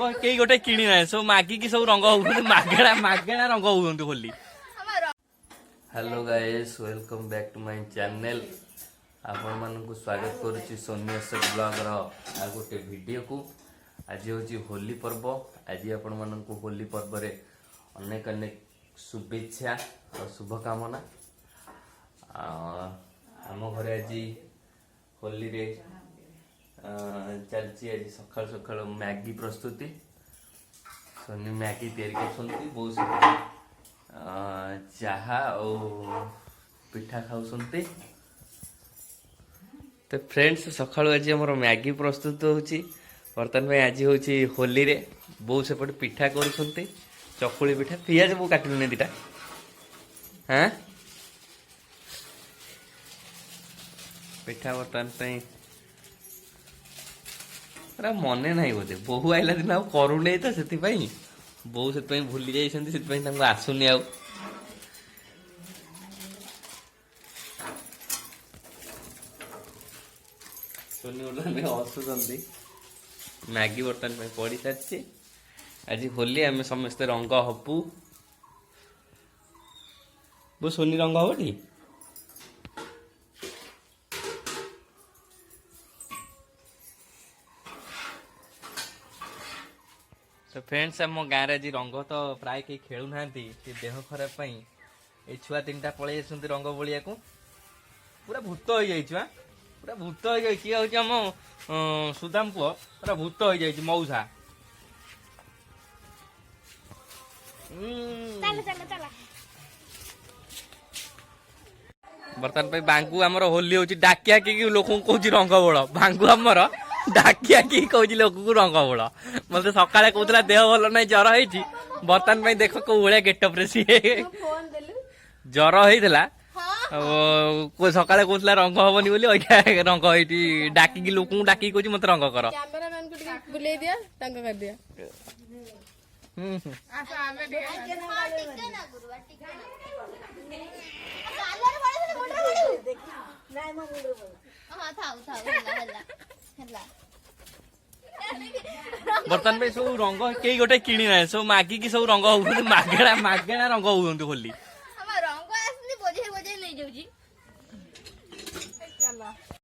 रंग कई गोटे किणी ना सब मागिकी सब रंग हो मागेणा मागेणा रंग हो Holi. Hello guys welcome back to my channel. आपण मानक स्वागत करुच्ची सोनी एसएस ब्लॉग रो आ गोटे वीडियो को। आज हूँ होली पर्व। आज आपण मानक होली पर्व रे अनेक अनेक शुभेच्छा और शुभकामना। आम घरे आज होली रे चलती आज सकाल सकाल मैगी प्रस्तुति। सोनी मैगी तैयारी कर बहुत चाहा और पिठा खाऊंते। तो फ्रेंड्स सकाल आज आम मैगी प्रस्तुत होची। बर्तमान में आज हूँ होली रे बहुत सेपटे पिठा कर चकुली पिठा पियाज वो काटिलुनी दीटा। हाँ पिठा बर्तमान पूरा मने ना बोधे बहु आइला दिन आउ करूने तो से बहु से भूली जाइए आसुनी आउ। सोनी हसुंट मैगी बर्तमान पड़ सारी। आज होली आम समस्ते रंग हबू। वो सोनी रंग हबटी तो फ्रेंड्स आम गाँव आज रंग तो प्राय कहीं खेलु ना देह खराब ये छुआ तीन टा पलि आसती रंग बोलिया को पूरा भूत हो जाइए। पूरा भूत हो जाइए आम सुदाम पुओ पूरा भूत हो जाइए मऊसा। बर्तमान बांगू आमर होली हूँ डाकिया कि लोक कौच रंग बोल बांगू आमर डाकिया कि कौच लोक को रंग बोल। मत सका कहला देह भल ना जर हो बर्तमान देख कौ भाया गेटअप सी जर होता सका कहला रंग हबनी बोली रंग ये डाक लोक डाक कौच मत रंग कर। बर्तमान में सब रंग कई गोटे किणी ना सब मागिकी सब रंग हो मागेणा मागेणा रंग हो होली।